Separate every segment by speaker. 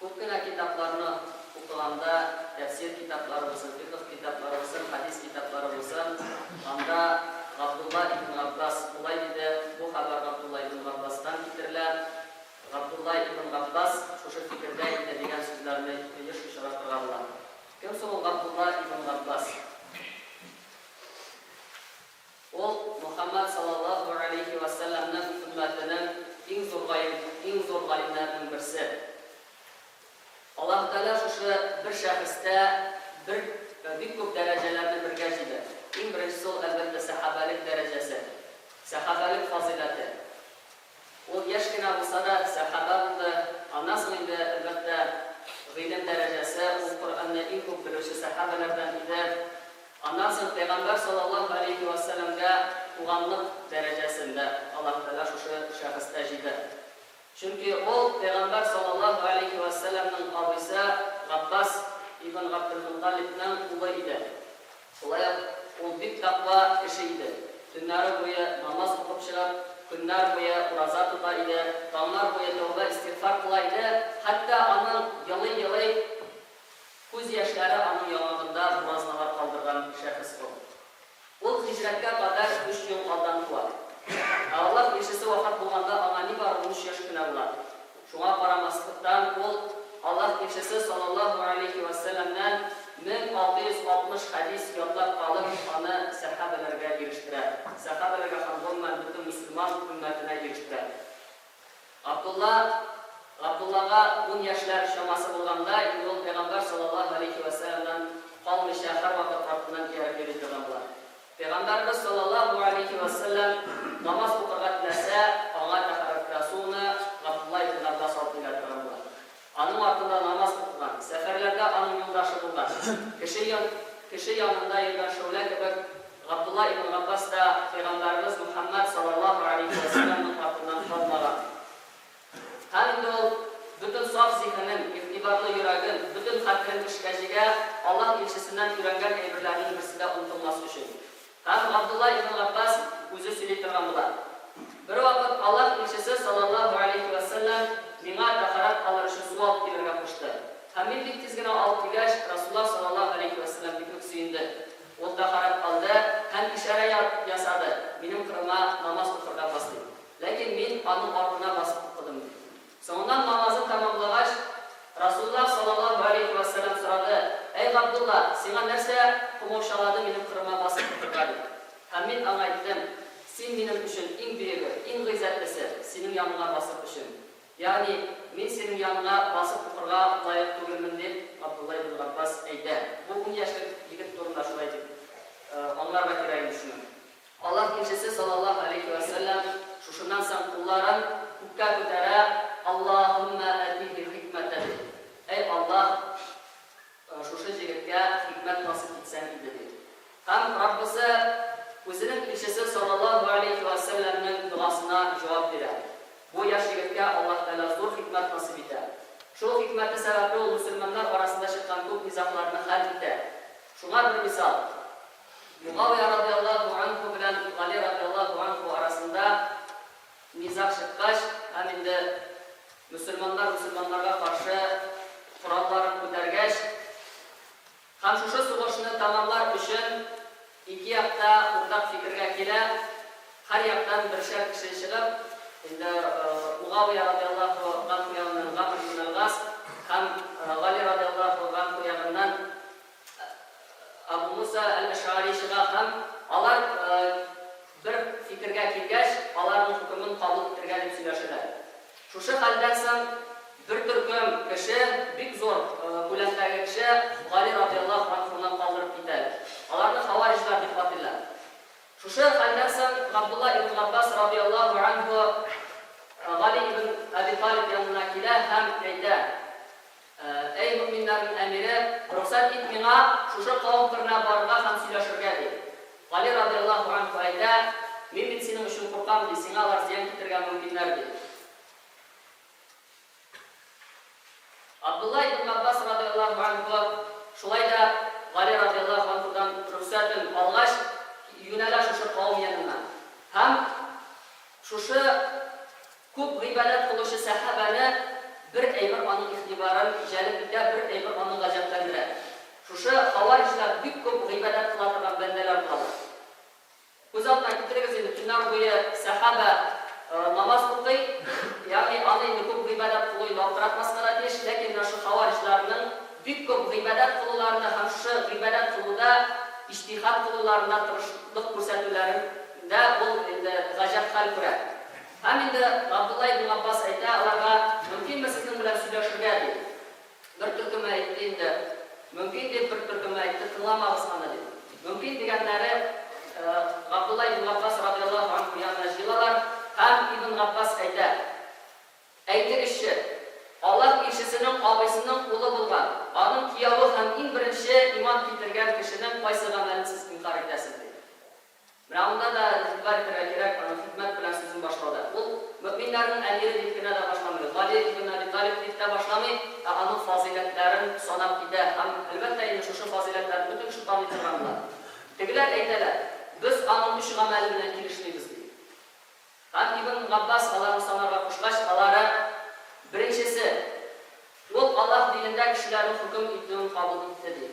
Speaker 1: Күп кенә китапларны укыганда, тәфсир китаплары булсын, фикх китаплары булсын, хадис китаплары булсын, анда Абдулла ибн Аббас булай диде, бу хәбәр Абдулла ибн Аббастан китерелә. Абдулла ибн Аббас шушы фикердә иде дигән сүзләрне еш ишарат кылганлар. Кем соң Абдулла ибн Аббас? Ул Мухаммад саллаллаху алейхи ва салламның умматының иң зур галимнәренең берсе. Аллаһ Тәала шушы бер шәхестә бик күп дәрәҗәләрне бергә җыйды. Иң беренчесе ул әлбәттә сахабалык дәрәҗәсе, сахабалык фазилаты. Ул яшь кенә булса да сахаба булды. Аннан соң инде әлбәттә гыйлем дәрәҗәсе, ул Куранны иң күп белүче сахабалардан иде. Аннан соң Пәйгамбәр саллаллаху алейхи ва салламга туганлык дәрәҗәсендә Аллаһ Тәала шушы шәхестә җыйды. Чөнки ул Пәйгамбәр саллаллаху алейхи ва салламның абыйсы Габбас ибн Габдул-Мутталибның улы иде. Шулай ул бик таква кеше иде. Төннәре буе намаз укып чыгып, көннәр буе ураза тота иде, таңнар буе тәүбә истигъфар кыла иде. Хәтта аның елый-елый күз яшьләре аның яңагында буразналар калдырган шәхес ул. Ул һиҗрәткә кадәр 3 ел алдан туа. Аллаһ кешесе вафат булганда аңа ни бар 13 яшь кенә була. Шуңа карамаслыктан ул Аллаһ кешесе саллаллаху алейхи ва салламнан 1660 хадис ятлап алып, аны сахабаларга ирештерә. Сахабаларга һәм гомумән бөтен мөселман уммәтенә ирештерә. Абдуллага 10 яшьләр чамасы булганда, инде ул Пәйгамбәр саллаллаху алейхи ва салламнан калмыйча һәрвакыт артыннан ияреп йөри торган була. Пәйгамбәрбез саллаллаху алейхи ва саллям намаз укырга теләсә, аңа тәһарәткә суны Абдулла ибн Аббас артында торган була. Аның артында намаз укыган, сәфәрләрдә аның юлдашы булган. Кеше янында йөргән шәүлә кебек Абдулла ибн Аббас та Пәйгамбәрбез Мухаммад саллаллаху алейхи ва салламның артыннан калмаган. Һәм инде ул бөтен саф зиһенен, игътибарлы йөрәген, бөтен хәтерен эшкәҗегә Аллаһ илчесеннән өйрәнгән әйберләрнең берсе дә онытылмас өчен. Һәм Абдулла ибн Аббас үзе сөйли торган була. Бер вакыт Аллаһ илчесе саллаллаху алейхи ва саллям миңа тәһарәт алыр өчен су алып килергә кушты. Һәм мин бик тиз генә алып килгәч, Расулуллаһ саллаллаху алейхи ва саллям бик сөенде. Ул тәһарәт алды һәм ишарә ясады. Минем кырыма намаз укырга басты. Ләкин мин аның артына басып укыдым. Соңыннан намазын тәмамлагач, Расулуллаһ саллаллаху алейхи ва саллям сорады: "Эй Абдулла, сиңа нәрсә кумовшалады минем кырыма басып укырга?" Һәм мин аңа әйттем: "Син минем өчен иң бөеге, иң гыйззәтлесе, синең яныңа басып өчен. Ягъни мин синең яныңа басып укырга лаек түгелмен" дип Абдулла ибн Аббас әйтә. Бу 10 яшьлек егет турында шулай дип аңларга кирәк шуны. Аллаһ кешесе саллаллаху алейхи ва саллям шушыннан соң кулларын күккә күтәрә: "Аллаһумма атихи хикмәтән". Эй Аллаһ, шушы җегеткә хикмәт насыйп итсәң иде ди. Һәм Раббысы үзенең кешесе саллаллаху алейхи ва салламның дуасына җавап бирә. Бу яшь егеткә Аллаһ Тәала зур хикмәт насыйп итә. Шул хикмәте сәбәпле ул мөселманнар арасында чыккан күп низакларны хәл итә. Шуңа бер мисал. Муавия радиллаһу анху белән Али радиллаһу анху арасында низак чыккач, һәм инде мөселманнарга каршы коралларын күтәргәч, һәм шушы сугышны тамамлар өчен ике якта уртак фикергә килә. Һәр яктан бершәр кеше чыгып, инде Муавия радиллаһу анху яныннан Гамр ибн ал-Гас һәм Али радиллаһу анху яныннан Абу Муса әл-Аш'ари чыга һәм алар бер фикергә килгәч, аларның хөкемен кабул итәргә дип сөйләшәләр. Шушы хәлдән соң бер төркем кеше, бик зур күләмдәге кеше Али радиллаһу анхудан калдырып китә. Аларны хаварижлар дип атыйлар. Шушы хәлдән соң Абдулла ибн Аббас радиллаһу анху Али ибн Аби Талиб янына килә һәм әйтә: "Эй мөэминнәрнең әмире, рөхсәт ит миңа шушы кавым кырына барырга һәм сөйләшергә" ди. Али радиллаһу анху әйтә: "Мин бит синең өчен куркам ди, сиңа алар зыян китергә мөмкиннәр" ди. Абдулла ибн Аббас радиллаһу анху шулай да Али радиллаһу анхудан рөхсәтен алгач, юнәлә шушы кавым янына. Һәм шушы күп гыйбадат кылучы сахабаны бер әйбер аның игътибарын җәлеп итә, бер әйбер аны гаҗәпләндерә. Шушы хаварижлар бик күп гыйбадат кыла торган бәндәләр булалар. Күз алдына китерегез инде, төннәр буе сахаба намаз укый, ягъни аны инде күп гыйбадат кылуы ялтыратмаска да тиеш, ләкин шушы хаварижларның бик күп гыйбадат кылуларында һәм шушы гыйбадат кылуда иҗтиһад кылуларында тырышлык күрсәтүләрендә ул инде гаҗәп хәл күрә. Һәм инде Абдулла ибн Аббас әйтә, аларга мөмкинме сезнең белән сөйләшергә ди. Бер төркем әйтте инде, мөмкин дип бер төркем әйтте, тыңламагыз аны ди. Мөмкин дигәннәре Абдулла ибн Аббас радиллаһу анһу янына җыелалар һәм ибн Аббас әйтә, әйтегезче, Аллаһ илчесенең абыйсының улы булган, аның киявы һәм иң беренче иман китергән кешенең кайсы гамәлен сез инкар итәсез ди. Менә анда да игътибар итәргә кирәк, аны хикмәт белән сүзен башлауда. Ул мөэминнәрнең әмире дип кенә дә башламый, Гали ибн Аби Талиб дип тә башламый, аның фазиләтләрен санап китә һәм әлбәттә инде шушы фазиләтләрне бөтен кеше таный торганлар. Тегеләр әйтәләр, без аның үч гамәле белән килешмибез ди. Һәм ибн Аббас аларны санарга кушкач, алары birinchisi, ул Аллаһ динендә кешеләрнең хөкем итүен кабул итте ди.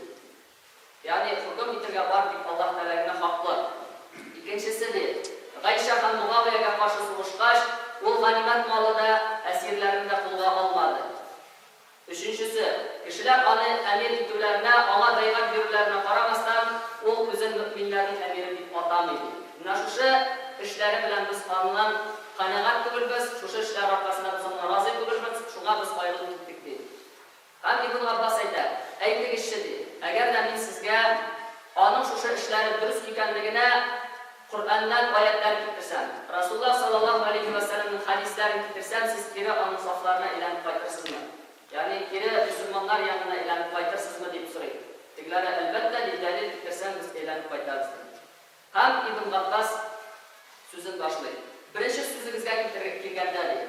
Speaker 1: Ягъни хөкем итәргә бар дип Аллаһ тәгаләгенә хаклы. Икенчесе ди, Гайша һәм Муавиягә каршы сугышкач, ул ганимат малы да, әсирләрен дә кулга алмады. Өченчесе, кешеләр аны әмир итүләренә, аңа бәйгать бирүләренә карамастан, ул үзен мөэминнәрнең әмире дип атамый ди. Менә шушы эшләре белән без аннан канәгать түгелбез, шушы эшләр аркасында без аннан разый түгелбез, шуңа без аерылып киттек ди. Һәм ибн Аббас әйтә, әйтегезче ди, әгәр дә мин сезгә аның шушы эшләре дөрес икәнлегенә Qur'andan ayetler kitirsem, Rasulullah sallallahu aleyhi ve sellem'in hadislerini kitirsem, siz kiri anın saflarına ilanıp kaytırsınız mı? Yani kiri Müslümanlar yanına ilanıp kaytırsınız mı deyip sorayım. Tiglara elbette delil kitirsem biz ilanıp kaytarız. Hem İbn Abbas sözün başlayın. Birinci sözünüzge kirgende değil.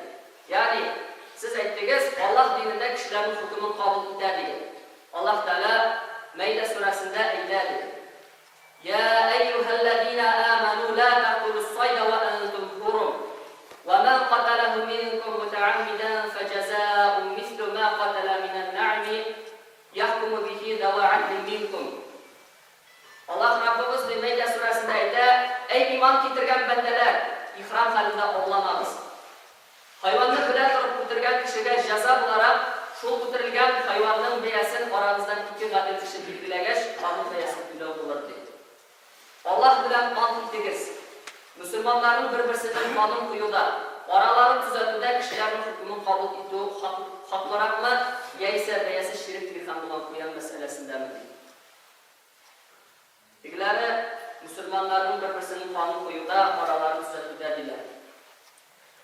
Speaker 1: Yani siz ettiniz Allah dininde kişilerin hükümünü kabul eder diye. Allah Teala Meyde suresinde eyledi. يا أيها الذين آمنوا لا تقتلوا الصيد وأنتم حرم ومن قتله منكم متعمدا فجزاء مثل ما قتل من النعم يحكم به ذوى عدل منكم. Allah Rabbimiz Meyde suresinde ayda, ey iman kitirgen bendeler, ihram halinde avlanamız. Hayvanını bile turup kutirgen kişiye ceza bularak, şol kutirilgen hayvanın beyasin aranızdan 2 gadil kişi bilgilegeç, anın beyasin bile olur deydi. Allah bilen ant itigiz. Müslümanların bir-birsinin kanun kuyuda, araları düzeltüde kişilerin hükmünü kabul ettiği haklırak mı, ya ise beyası şirik bir kanundan kuyan meselesinde mi? Diğerleri Müslümanların bir-birsinin kanun kuyuda, araları düzeltüde diler.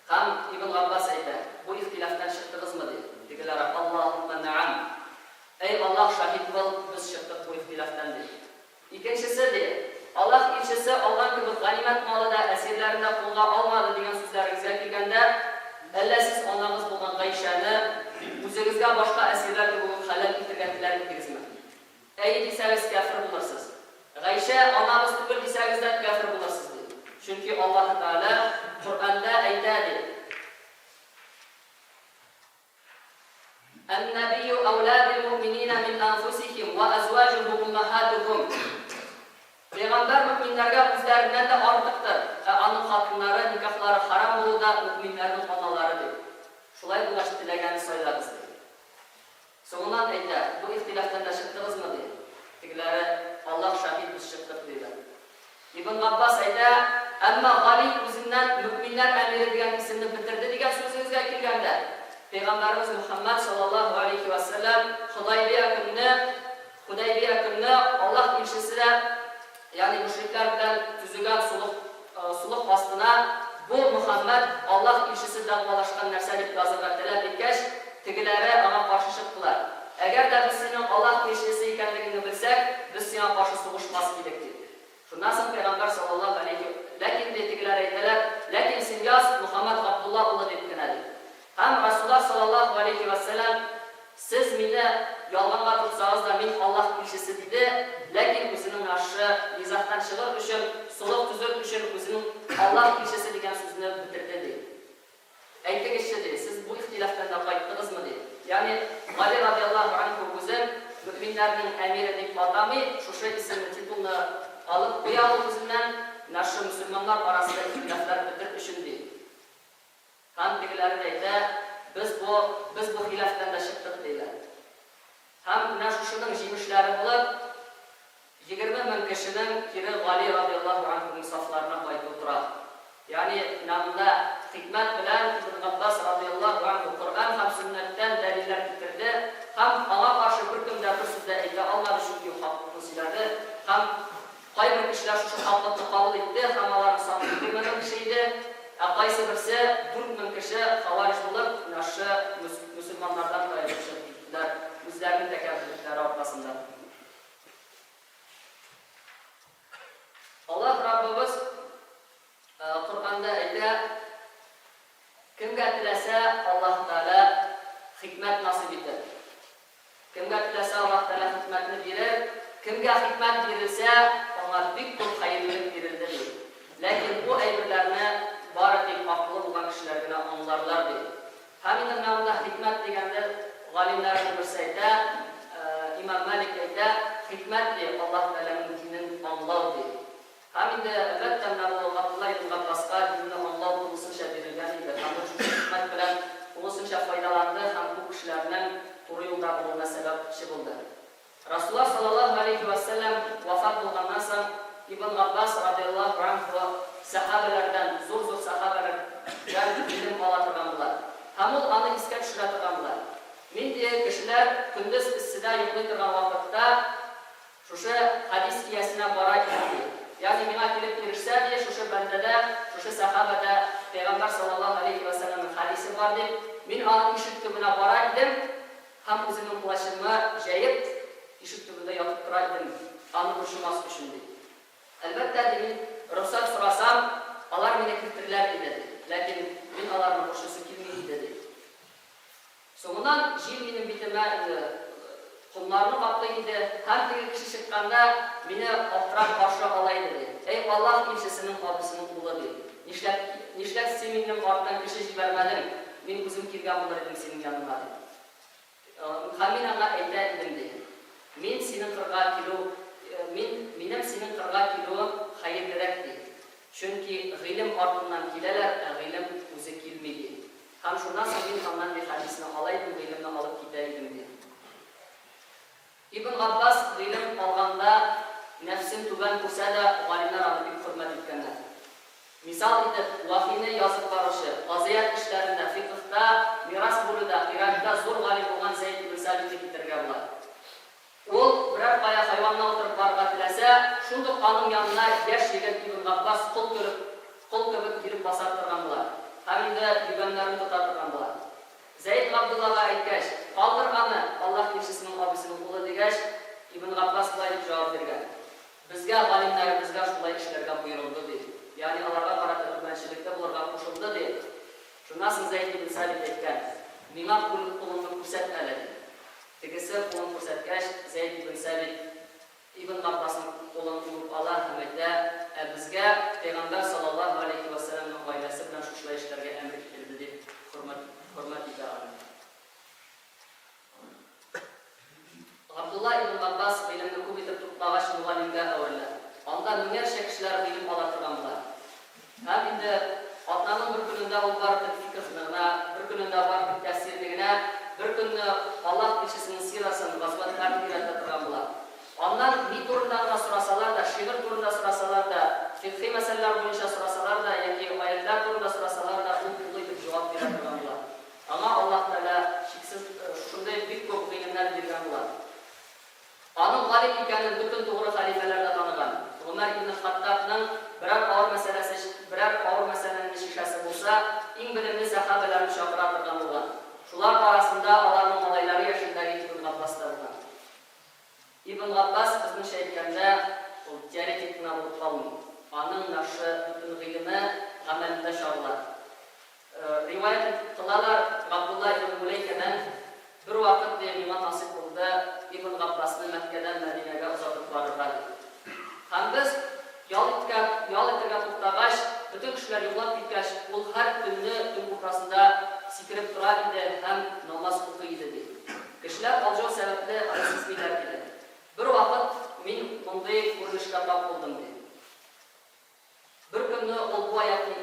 Speaker 1: Hem İbn Abbas ayda, bu ihtilaftan çıktınız mı diye. Diğerleri Allahümme na'am. Ey Allah şahit ol, biz çıktık bu ihtilaftan diye. İkincisi diye, Allah ilçesi algan gibi ganimet malı da esirlerinde kulga almadı degan sözleringizga kelganda, alla siz onamiz bo'lgan G'ayshani o'zingizga boshqa esirlarga bo'lgan halal intirganlaringizmi? Ey desangiz kafir bo'lasiz. G'aysha onamiz tugul desangizda kafir bo'lasiz dedi. Chunki Alloh taolo Qur'onda aytadi: "An-nabiyyu awla bil mu'minina min anfusihim wa azwajuhum ummahatuhum." Peygamber müminlerge üzerinden de artıktır. Anın hatınları, nikahları haram olduğu da müminlerin analarıdır. Şulay bulaş dilegeni sayılarız diye. Sonundan eyde, bu ihtilaftan da çıktınız mı diye. Diğerleri Allah şahit biz çıktık diyorlar. İbn Abbas eyde, ama Gali üzerinden müminler emiri diyen isimini bitirdi diyen sözünüzge kilgende. Peygamberimiz Muhammed sallallahu aleyhi ve sellem Hudaybiye günü Allah ilçesi de yani müşrikler bilen tüzügen suluk bastına bu Muhammed Allah ilçesi dağmalaşkan nerselik gazıga talep etkeş tigilere ana karşı çıktılar. Eğer de biz senin Allah ilçesi ikenligini bilsek biz sana karşı soğuşmaz gidektik. Şundan sonra Peygamber sallallahu aleyhi ve sellem lakin de tigilere ettiler, lakin sen yaz Muhammed Abdullah oğlu dedikleri. Hem Resulullah sallallahu aleyhi ve sellem siz mine yalğanğa tutsanız da min Allah ilçesi dedi, lakin özünün aşı izahtan çıkır üçün, suluq tüzür üçün özünün Allah ilçesi degen sözünü bitirdi dedi. Aytdık işte dedi, siz bu ihtilaftan da qayıttınız mı dedi. Ya Yani Али радиаллаху анху үзен мөминнәрнең әмире дип атамый, шушы исемне титулны алып куя ул үзеннән нашы мөселманнар арасында ихтилафлар бетер өчен ди. Һәм тегеләр әйтә, biz bu хилафтан да чыктык диләр. Һәм менә шушының җимешләре булып 20 мең кешенең кире Али радиаллаху анхуның сафларына кайтып тора. Yani namda hikmet bilen İbn Abbas radıyallahu anh Kur'an hem sünnetten deliller getirdi. Hem ona karşı bir gün de bir sözde eyle Allah çünkü hakkını silahı. Hem kayber kişiler şu hakkını kabul etti. Hem Allah'ın sanatı bilmeden bir şeydi. Kaysi birisi 4000 kişi havariş bulup naşı Müslümanlardan kaybeştirdiler. Bizlerin tekabürlükleri ortasında. Allah Rabbimiz Kur'an'da ayda kimga tilasa Allah Teala hikmet nasip eder. Kimga tilasa Allah Teala hikmetini verir. Kimga hikmet verilse ona büyük bir hayırlılık verildi. Lakin bu ayırlarını bari akıllı olan kişiler gene anlarlar diye. Haminin namında hikmet degende galimlerin bir sayda İmam Malik ayda hikmet diye Allah Teala'nın dinini anlar diye. Haminde elbette Abdullah ibn Abbas'a dinini Allah ulusunca verilgeniydi. Hem de şu hikmet bilen ulusunca faydalandı. Hem bu kişilerden doğru yolda bulunma sebepçi buldu. Resulullah sallallahu aleyhi ve sellem vefat olgandan sonra İbn Abbas radıyallahu anh ve sahabelerden zor sahabeler ilim alatırgandılar. Hem ol anı iske düşüratırgandılar. Min diye kişiler gündüz issida yoklaytırgan vakitte şuşu hadis iyesine bara gitti. Yani bana gelip girişse diye şuşu bendede, şuşu sahabede Peygamber sallallahu aleyhi ve sellem'in hadisi var deyip min anı işit tümüne bara idim. Hem özümün ulaşımı jayip işit tümünde yatıp dura idim. Anı kurşuması düşündü. Elbette demin ruhsat sorasam alar beni kirtirler dedi. Lakin min alarının kurşusu kilmeyi dedi. Sonundan jilminin bitime Kumlarını kaplayınca her bir kişi çıkkanda beni aptırak karşı alaydı dedi. Ey Allah kimsesinin abisinin kulu dedi. Nişlek seminin arttan kişi jibermedim. Ben kuzum kirgen bulur edim senin yanına dedi. Hamin ana eyde edim dedi. Benim senin 40 kilo hayır gerek dedi. Çünkü ilim ardından kileler, ilim kuzu kilmedi. Hem şundan senin hamdan bir hadisini alaydım, ilimden alıp gideydim dedi. İbn Abbas ilim alganda nefsin tüben kursa da galimler adı bir hürmet etkenler. Misal edip vahiyini yazıp barışı, aziyet işlerinde, fıkıhta, miras buluda, Irak'ta zor galim olan Zeyd ibn Sabit'i getirgenler. Ol birer kaya hayvanına oturup barga tilese, şunduk anın yanına yaş yegen İbn Abbas kol köpük girip basartırganlar. Hem de güvenlerini tutartırganlar. Zeyd Abdullah'a etkeş, kaldır anı Allah kişisinin abisinin kulu degeş, İbn Abbas bulay cevap vergen. Bizge galimler, bizge şulay işlerge buyuruldu deyil. Yani alarga karata hürmençilikte bulurga koşuldu deyil. Şunasın Zeyd ibn Sabit etken, mima kulunu kurset eledi. Tegesi kulunu kursetkeş, Zeyd ibn Sabit, İbn Abbas'ın kulunu bulup Allah hümette, bizge Peygamber sallallahu aleyhi ve sellem'in gailesi bilen şuşulay işlerge emir edildi deyil. Hürmet itaatı. Abdullah ibn Abbas bilimni ko'p etib to'plag'ach muallimga avvalla. Onda mingarcha kishilar bilim olardiganlar. Ham endi otnaning bir kunida u borib fikrligina, bir kunida borib tafsirligina, bir kunni Alloh kishisining sirasini g'azvatlarni o'rgatadiganlar. Ondan ni turida so'rasalar da, she'r turida so'rasalar da, fiqh masalalar bo'yicha so'rasalar da yoki oyatlar turida so'rasalar da u turli deb javob beradiganlar. Ama Allah Teala şiksiz şunday büyük ko'p bilimlar berganlar. Onun galim ekanini bütün doğru halifelerde tanıgan. Ömer ibn Hattab'ның birer ağır meselenin şişesi bulsa, en bilimli sahabelerini çağıratırgan olan. Şular arasında alanın olayları yaşındaki İbn Abbas'ta olan. İbn Abbas bizning şeytkende o teoretikini alıp kalmıyor. Onun naşı bütün ilmi amelinde şarlar. Rivayet kılalar Abdullah ibn Muleyke'den bir vakit diye iman nasip oldu. İbn Abbas'ını Mekke'den Medine'ye uzatıp varırlar. Hem biz yol ettirgen tuttağaç, bütün kişiler yollap gitkeş, bu her günü gün kurtasında sikirip durar idi, hem namaz okuydu dedi. Кешеләр алжау сәбәпле айсыз көйләр килә. Бер вакыт мин мондый күренешкә тап булдым ди. Бер көнне ул бу аятны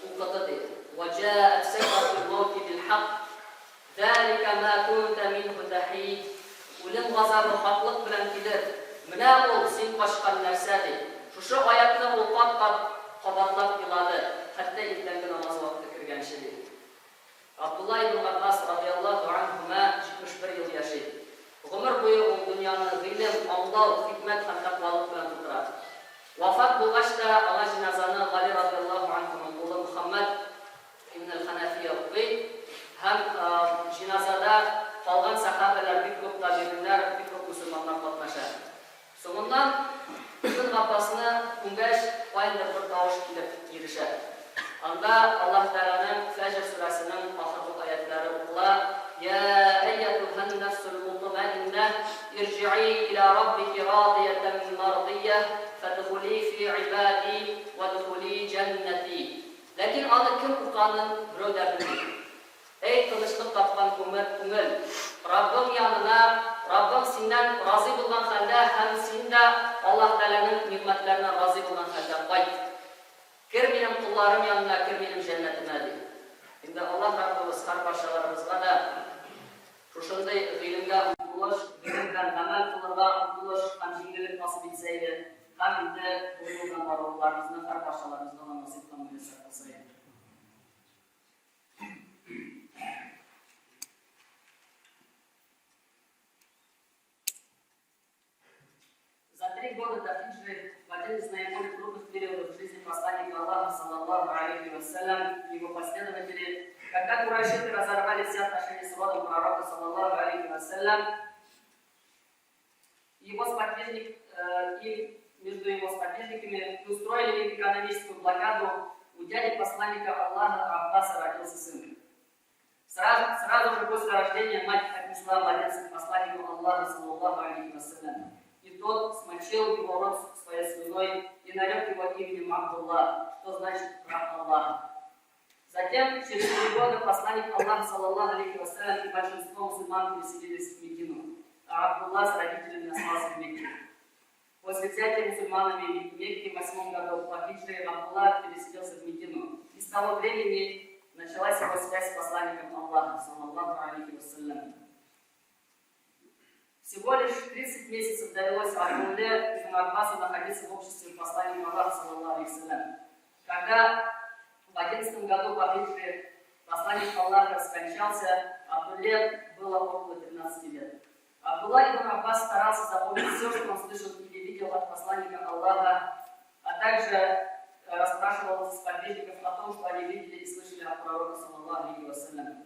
Speaker 1: укыды ди. وَجَاءَتْ سَكْرَةُ الْمَوْتِ بِالْحَقِّ ذَلِكَ مَا كُنْتَ مِنْهُ تَحِيدُ Үлем газабы хаклык белән килер. Менә ул син кашкан нәрсә ди. Шушы аятны ул кабатлап елады, хәтта иртәнге намаз вакыты кергәнче ди. Абдулла ибн Аббас радиллаһу анһума 71 ел яши. Гомер буе ул дөньяны гыйлем, аңлау, хикмәт һәм тәкъвалык белән тутыра. Вафат булгач та аңа җиназаны Гали радиллаһу анһуның улы Мухаммад ибн al-Ханафия укый һәм җиназада калган сахабалар бик күп табигиннәр, бик күп мусламаннар катнаша. Соңыннан Ибн Аббасны күнгәч кайындыр бер тавыш килеп ирешә. Анда Аллаһ Тәгаләнең Фәҗр сүрәсенең ахыргы аятлары укыла. يا أيتها النفس المطمئنة ارجعي إلى ربك راضية مرضية فادخلي في عبادي وادخلي جنتي. Ләкин аны кем укыганын берәү дә белми. Эй тынычлык тапкан күңел, Раббың янына, Раббың синнән разый булган хәлдә һәм син дә Аллаһ Тәгаләнең ниъмәтләренә разый булган хәлдә кайт. Кер минем кулларым янына, кер минем җәннәтемә ди. Инде Аллаһ Раббыбыз һәр барчаларыбызга да шушындай гыйлемгә омтылыш, гыйлемгә гамәл кылырга омтылыш һәм җиңеллек насыйп итсә иде. Һәм инде бу юлдан баруларыбызны һәр барчаларыбызга насыйп кылса иде. За 3 года до хиджры, в один из наиболее трудных периодов в жизни посланника Аллаха, саллаллаху алейхи вассалям, и его последователи, когда курайшиты разорвали все отношения с родом пророка, саллаллаху алейхи вассалям, между его сподвижниками устроили экономическую блокаду, у дяди посланника Аллаха Аббаса родился сын. Сразу же после рождения мать отнесла младенца к посланнику Аллаха, саллаллаху алейхи вассалям. И тот смочил его рот своей слюной и нарек его именем Абдулла, что значит раб Аллаха. Затем, через 3 года, посланник Аллаха, саллаллаху алейхи вассалям, и большинство мусульман переселились в Медину, а Абдулла с родителями остался в Мекке. После взятия мусульманами Мекки в 8 году по хиджре Абдулла переселился в Медину. И с того времени началась его связь с посланником Аллаха, саллаллаху алейхи вассалям. Всего лишь 30 месяцев довелось Абдулле ибн Аббасу находиться в обществе посланника Аллаха, саллаллаху алейхи вассалям. Когда в 11 году по хиджре посланник Аллаха скончался, Абдулле было около 13 лет. Абдулла ибн Аббас старался запомнить все, что он слышал или видел от посланника Аллаха, а также расспрашивал сподвижников о том, что они видели и слышали от пророка, саллаллаху алейхи вассалям.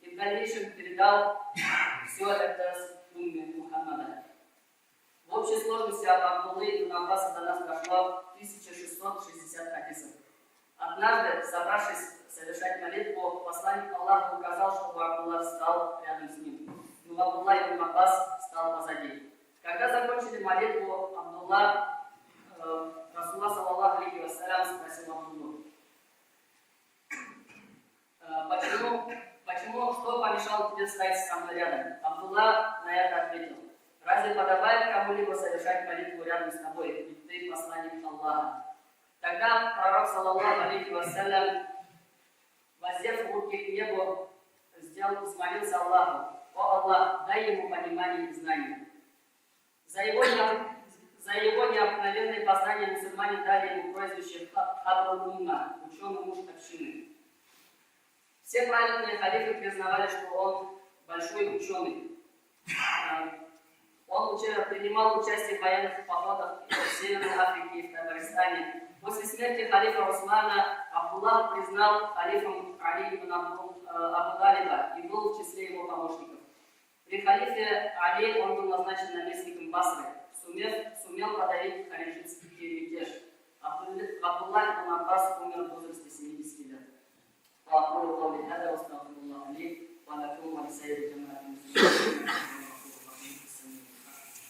Speaker 1: И в дальнейшем передал все это умме Мухаммада. В общей сложности от Абдуллы ибн Аббаса до нас дошло 1660 хадисов. Однажды, собравшись совершать молитву, посланник Аллаха указал, чтобы Абдулла встал рядом с ним. Но Абдулла ибн Аббас стал позади. Когда закончили молитву, Абдулла, Расулла, саллаллаху алейхи вассалям, спросил Абдуллу: что помешало тебе встать со мной рядом? Абдулла на это ответил: разве подобает кому-либо совершать молитву рядом с тобой, ведь ты посланник Аллаха? Тогда пророк, саллаллаху алейхи вассалям, воздев руки к небу, взмолился Аллаху: о Аллах, дай ему понимание и знание. За его необыкновенные познания мусульмане дали ему прозвище Хабрул Умма, ученый муж общины. Все праведные халифы признавали, что он большой ученый. Он принимал участие в военных походах в Северной Африке и в Табаристане. После смерти халифа Усмана Абдуллах признал халифом Али ибн Абу Талиба и был в числе его помощников. При халифе Али он был назначен наместником Басры, сумел подавить халифский мятеж. Абдуллах ибн Аббас умер в возрасте 70 лет. وأقول قولي هذا واستغفر الله لي ولكم ولسائر جماعة المسلمين.